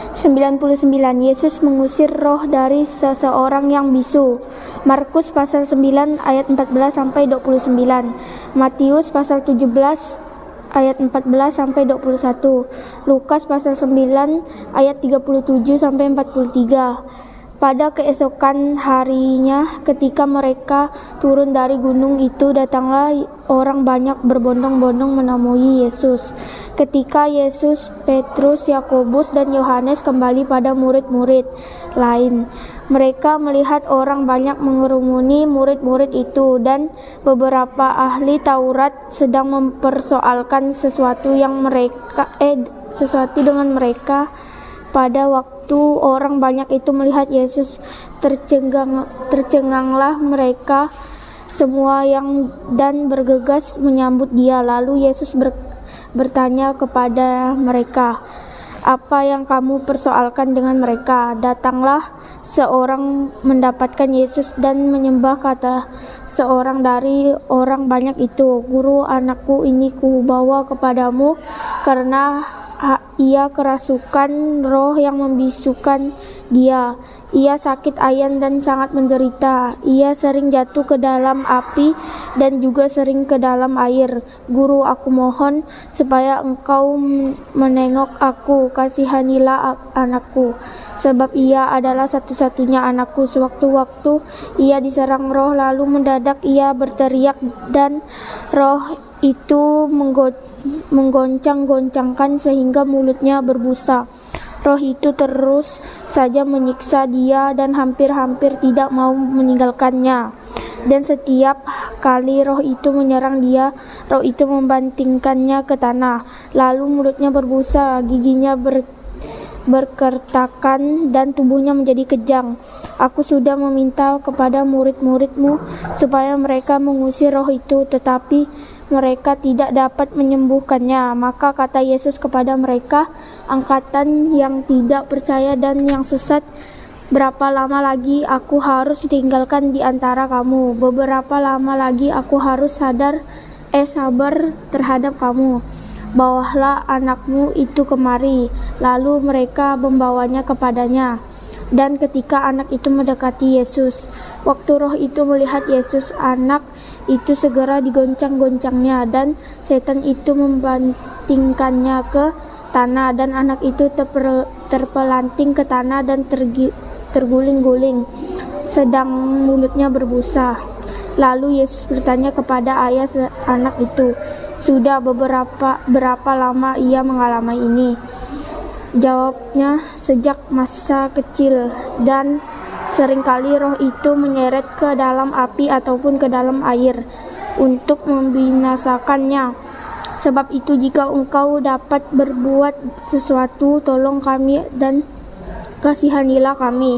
99. Yesus mengusir roh dari seseorang yang bisu. Markus pasal 9 ayat 14 sampai 29. Matius pasal 17 ayat 14 sampai 21. Lukas pasal 9 ayat 37 sampai 43. Pada keesokan harinya, ketika mereka turun dari gunung itu, datanglah orang banyak berbondong-bondong menemui Yesus. Ketika Yesus, Petrus, Yakobus, dan Yohanes kembali pada murid-murid lain, mereka melihat orang banyak mengerumuni murid-murid itu, dan beberapa ahli Taurat sedang mempersoalkan sesuatu dengan mereka. Pada waktu orang banyak itu melihat Yesus, tercenganglah mereka semua dan bergegas menyambut dia. Lalu Yesus bertanya kepada mereka, "Apa yang kamu persoalkan dengan mereka?" Datanglah seorang mendapatkan Yesus dan menyembah. Kata seorang dari orang banyak itu, "Guru, anakku ini kubawa kepadamu karena ia kerasukan roh yang membisukan dia. Ia sakit ayan dan sangat menderita. Ia sering jatuh ke dalam api dan juga sering ke dalam air. Guru, aku mohon supaya engkau menengok aku. Kasihanilah anakku, sebab ia adalah satu-satunya anakku. Sewaktu-waktu ia diserang roh, lalu mendadak ia berteriak dan roh itu menggoncang-goncangkan sehingga mulutnya berbusa. Roh itu terus saja menyiksa dia dan hampir-hampir tidak mau meninggalkannya. Dan setiap kali roh itu menyerang dia, roh itu membantingkannya ke tanah. Lalu mulutnya berbusa, giginya berkertakan dan tubuhnya menjadi kejang. Aku sudah meminta kepada murid-muridmu supaya mereka mengusir roh itu, tetapi mereka tidak dapat menyembuhkannya. Maka kata Yesus kepada mereka, "Angkatan yang tidak percaya dan yang sesat, berapa lama lagi aku harus tinggalkan di antara kamu? Beberapa lama lagi aku harus sabar terhadap kamu. Bawalah anakmu itu kemari." Lalu mereka membawanya kepadanya. Dan ketika anak itu mendekati Yesus, waktu roh itu melihat Yesus, anak itu segera digoncang-goncangnya, dan setan itu membantingkannya ke tanah, dan anak itu terpelanting ke tanah dan terguling-guling, sedang mulutnya berbusa. Lalu Yesus bertanya kepada ayah anak itu, "Sudah berapa lama ia mengalami ini?" Jawabnya, "Sejak masa kecil, dan seringkali roh itu menyeret ke dalam api ataupun ke dalam air untuk membinasakannya. Sebab itu jika engkau dapat berbuat sesuatu, tolong kami dan kasihanilah kami."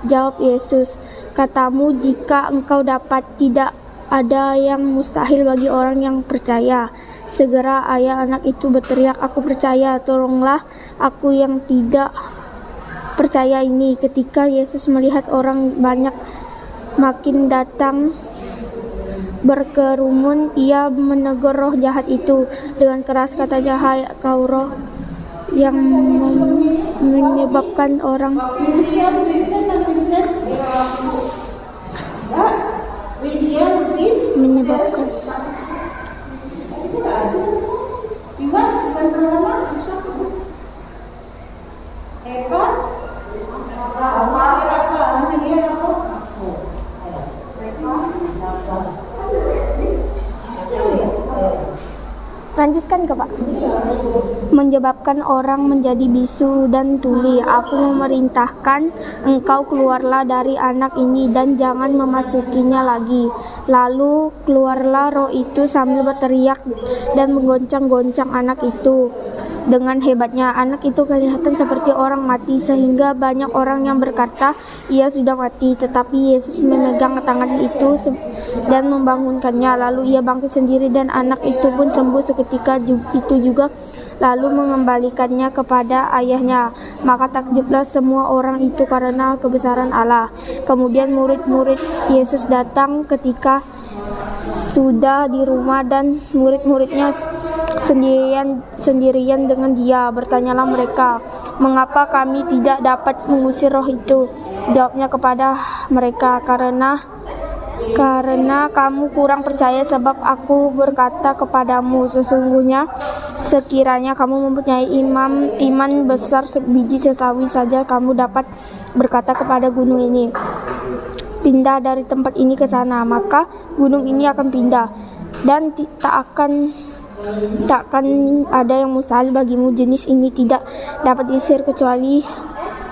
Jawab Yesus, "Katamu jika engkau dapat, tidak ada yang mustahil bagi orang yang percaya." Segera ayah anak itu berteriak, "Aku percaya, tolonglah aku yang tidak percaya ini." Ketika Yesus melihat orang banyak makin datang berkerumun, ia menegur roh jahat itu dengan keras, katanya, "Hai kau roh yang menyebabkan orang Lanjutkan ke Pak. Menyebabkan orang menjadi bisu dan tuli. Aku memerintahkan engkau keluarlah dari anak ini dan jangan memasukinya lagi. Lalu keluarlah roh itu sambil berteriak dan menggoncang-goncang anak itu dengan hebatnya. Anak itu kelihatan seperti orang mati, sehingga banyak orang yang berkata ia sudah mati. Tetapi Yesus memegang tangan itu dan membangunkannya. Lalu ia bangkit sendiri dan anak itu pun sembuh seketika itu juga, lalu mengembalikannya kepada ayahnya. Maka takjublah semua orang itu karena kebesaran Allah. Kemudian murid-murid Yesus datang ketika sudah di rumah dan murid-muridnya sendirian dengan dia. Bertanyalah mereka, "Mengapa kami tidak dapat mengusir roh itu?" Jawabnya kepada mereka, karena kamu kurang percaya, sebab aku berkata kepadamu, sesungguhnya sekiranya kamu mempunyai iman besar sebiji sesawi saja, kamu dapat berkata kepada gunung ini, "Pindah dari tempat ini ke sana," maka gunung ini akan pindah, dan takkan ada yang mustahil bagimu. Jenis ini tidak dapat diusir kecuali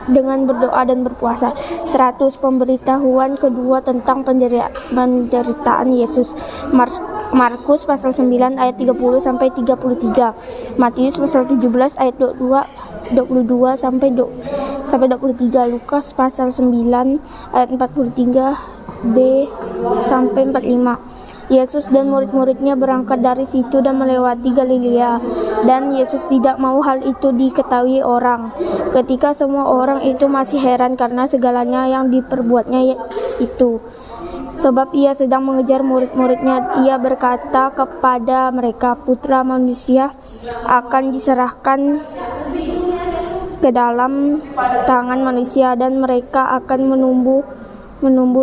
dengan berdoa dan berpuasa. 100. Pemberitahuan kedua tentang penderitaan Yesus. Markus pasal 9 ayat 30 sampai 33. Matius pasal 17 ayat 22 sampai 23. Lukas pasal 9 ayat 43b sampai 45. Yesus dan murid-muridnya berangkat dari situ dan melewati Galilea, dan Yesus tidak mau hal itu diketahui orang. Ketika semua orang itu masih heran karena segalanya yang diperbuatnya itu, sebab ia sedang mengejar murid-muridnya, ia berkata kepada mereka, "Putra manusia akan diserahkan ke dalam tangan manusia, dan mereka akan menumbuh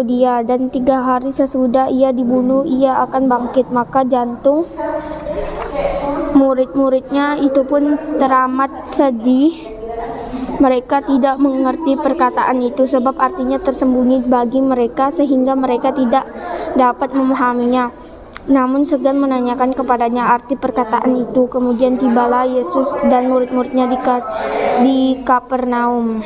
dia, dan 3 hari sesudah ia dibunuh, ia akan bangkit." Maka jantung murid-muridnya itu pun teramat sedih. Mereka tidak mengerti perkataan itu, sebab artinya tersembunyi bagi mereka sehingga mereka tidak dapat memahaminya. Namun segan menanyakan kepadanya arti perkataan itu. Kemudian tibalah Yesus dan murid-muridnya di Kapernaum.